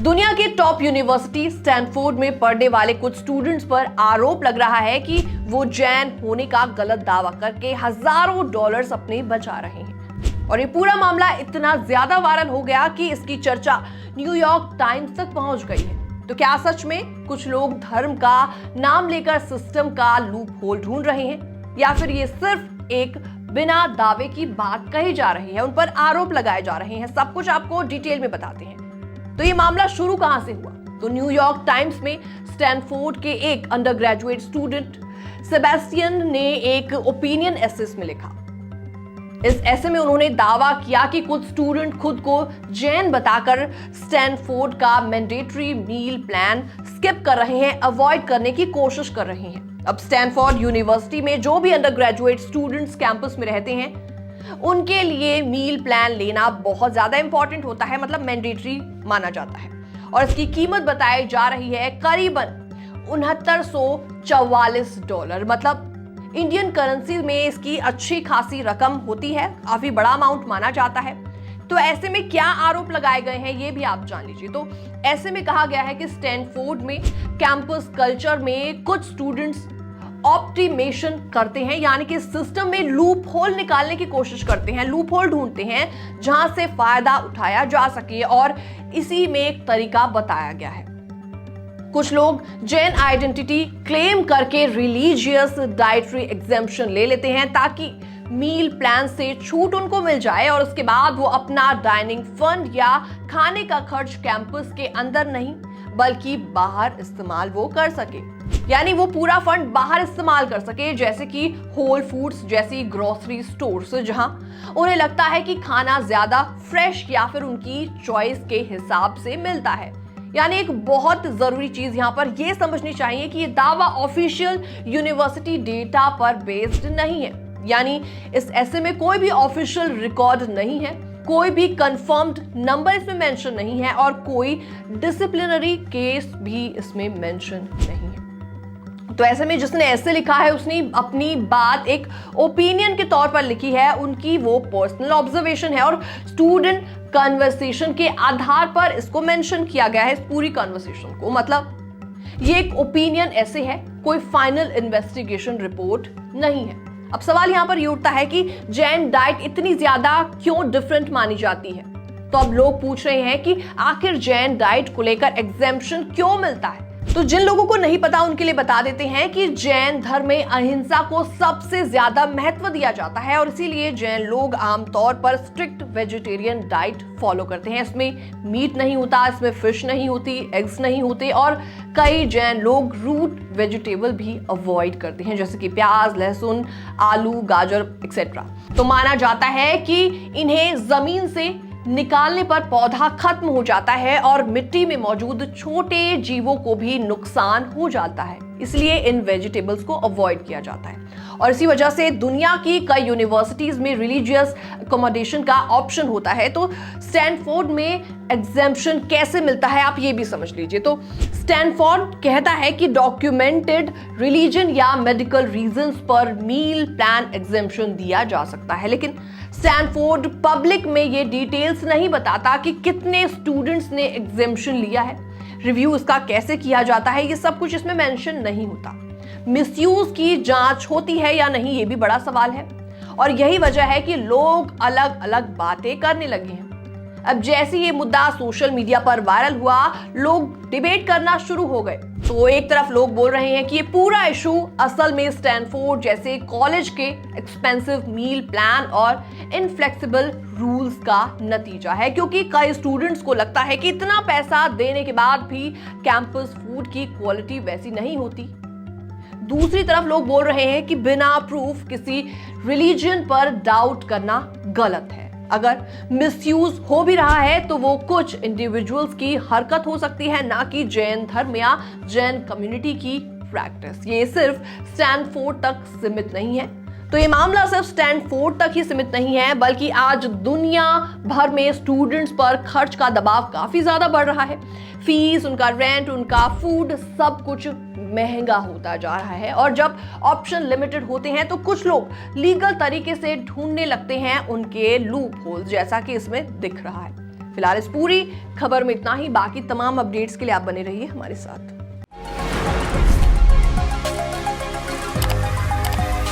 दुनिया के top university Stanford में पढ़ने वाले कुछ स्टूडेंट्स पर आरोप लग रहा है कि वो जैन होने का गलत दावा करके हजारों डॉलर्स अपने बचा रहे हैं। और ये पूरा मामला इतना ज्यादा वायरल हो गया कि इसकी चर्चा न्यूयॉर्क टाइम्स तक पहुंच गई है। तो क्या सच में कुछ लोग धर्म का नाम लेकर सिस्टम का लूप होल ढूंढ रहे हैं, या फिर ये सिर्फ एक बिना दावे की बात कही जा रही है, उन पर आरोप लगाए जा रहे हैं? सब कुछ आपको डिटेल में बताते हैं। तो ये मामला शुरू कहां से हुआ? तो न्यूयॉर्क टाइम्स में स्टैनफोर्ड के एक अंडर ग्रेजुएट स्टूडेंट सेबेस्टियन ने एक ओपिनियन एसेस में लिखा। इस ऐसे में उन्होंने दावा किया कि कुछ स्टूडेंट खुद को जैन बताकर स्टैनफोर्ड का मैंडेटरी मील प्लान स्किप कर रहे हैं, अवॉइड करने की कोशिश कर रहे हैं। अब स्टैनफोर्ड यूनिवर्सिटी में जो भी अंडर ग्रेजुएट स्टूडेंट्स कैंपस में रहते हैं, उनके लिए मील प्लान लेना बहुत ज्यादा इंपॉर्टेंट होता है, मतलब मैंडेटरी माना जाता है। और इसकी कीमत बताई जा रही है करीबन $6944, मतलब इंडियन करेंसी में इसकी अच्छी खासी रकम होती है, काफी बड़ा अमाउंट माना जाता है। तो ऐसे में क्या आरोप लगाए गए हैं ये भी आप जान लीजिए। तो ऐसे में कहा गया है कि स्टैनफोर्ड में कैंपस कल्चर में कुछ स्टूडेंट्स ऑप्टिमेशन करते हैं, यानी कि सिस्टम में लूप होल निकालने की कोशिश करते हैं, लूप होल ढूंढते हैं जहां से फायदा उठाया जा सके, और इसी में एक तरीका बताया गया है। कुछ लोग जैन आइडेंटिटी क्लेम करके रिलीजियस डाइटरी एग्जेम्पशन ले लेते हैं ताकि मील प्लान से छूट उनको मिल जाए, और उसके बाद वो अपना डाइनिंग फंड या खाने का खर्च कैंपस के अंदर नहीं बल्कि बाहर इस्तेमाल वो कर सके, यानी वो पूरा फंड बाहर इस्तेमाल कर सके, जैसे कि होल फूड्स जैसी ग्रोसरी स्टोर्स, जहां उन्हें लगता है कि खाना ज्यादा फ्रेश या फिर उनकी चॉइस के हिसाब से मिलता है। यानी एक बहुत जरूरी चीज यहां पर यह समझनी चाहिए कि ये दावा ऑफिशियल यूनिवर्सिटी डेटा पर बेस्ड नहीं है, यानी इस ऐसे में कोई भी ऑफिशियल रिकॉर्ड नहीं है, कोई भी कंफर्म्ड नंबर इसमें मेंशन नहीं है, और कोई डिसिप्लिनरी केस भी इसमें मेंशन नहीं है। तो ऐसे में जिसने ऐसे लिखा है उसने अपनी बात एक ओपिनियन के तौर पर लिखी है, उनकी वो पर्सनल ऑब्जर्वेशन है, और स्टूडेंट कन्वर्सेशन के आधार पर इसको मेंशन किया गया है, इस पूरी कन्वर्सेशन को। मतलब ये एक ओपिनियन ऐसे है, कोई फाइनल इन्वेस्टिगेशन रिपोर्ट नहीं है। अब सवाल यहां पर ये उठता है कि जैन डाइट इतनी ज्यादा क्यों डिफरेंट मानी जाती है? तो अब लोग पूछ रहे हैं कि आखिर जैन डाइट को लेकर एग्जेम्पशन क्यों मिलता है? तो जिन लोगों को नहीं पता उनके लिए बता देते हैं कि जैन धर्म में अहिंसा को सबसे ज्यादा महत्व दिया जाता है, और इसीलिए जैन लोग आमतौर पर स्ट्रिक्ट वेजिटेरियन डाइट फॉलो करते हैं। इसमें मीट नहीं होता, इसमें फिश नहीं होती, एग्स नहीं होते, और कई जैन लोग रूट वेजिटेबल भी अवॉइड करते हैं, जैसे कि प्याज, लहसुन, आलू, गाजर एक्सेट्रा। तो माना जाता है कि इन्हें जमीन से निकालने पर पौधा खत्म हो जाता है और मिट्टी में मौजूद छोटे जीवों को भी नुकसान हो जाता है, इसलिए इन वेजिटेबल्स को अवॉइड किया जाता है। और इसी वजह से दुनिया की कई यूनिवर्सिटीज में रिलीजियस अकोमोडेशन का ऑप्शन होता है। तो स्टैनफोर्ड में एग्जेम्पशन कैसे मिलता है आप ये भी समझ लीजिए। तो स्टैनफोर्ड कहता है कि डॉक्यूमेंटेड रिलीजन या मेडिकल रीजंस पर मील प्लान एग्जेम्पशन दिया जा सकता है, लेकिन स्टैनफोर्ड पब्लिक में ये डिटेल्स नहीं बताता कि कितने स्टूडेंट्स ने एग्जेम्पशन लिया है, रिव्यू इसका कैसे किया जाता है, ये सब कुछ इसमें मेंशन नहीं होता। मिसयूज की जांच होती है या नहीं ये भी बड़ा सवाल है, और यही वजह है कि लोग अलग अलग बातें करने लगे हैं। अब जैसे ये मुद्दा सोशल मीडिया पर वायरल हुआ, लोग डिबेट करना शुरू हो गए। तो एक तरफ लोग बोल रहे हैं कि ये पूरा इशू असल में स्टैनफोर्ड जैसे कॉलेज के एक्सपेंसिव मील प्लान और इनफ्लेक्सिबल रूल्स का नतीजा है, क्योंकि कई स्टूडेंट्स को लगता है कि इतना पैसा देने के बाद भी कैंपस फूड की क्वालिटी वैसी नहीं होती। दूसरी तरफ लोग बोल रहे हैं कि बिना प्रूफ किसी रिलीजन पर डाउट करना गलत है। अगर मिसयूज हो भी रहा है तो वो कुछ इंडिविजुअल्स की हरकत हो सकती है, ना कि जैन धर्म या जैन कम्युनिटी की प्रैक्टिस। ये सिर्फ स्टैनफोर्ड तक सीमित नहीं है। तो ये मामला सिर्फ स्टैनफोर्ड तक ही सीमित नहीं है, बल्कि आज दुनिया भर में स्टूडेंट्स पर खर्च का दबाव काफी ज्यादा बढ़ रहा है। फीस, उनका रेंट, उनका फूड, सब कुछ महंगा होता जा रहा है, और जब ऑप्शन लिमिटेड होते हैं तो कुछ लोग लीगल तरीके से ढूंढने लगते हैं उनके लूप होल्स, जैसा कि इसमें दिख रहा है। फिलहाल इस पूरी खबर में इतना ही। बाकी तमाम अपडेट्स के लिए आप बने रहिए हमारे साथ।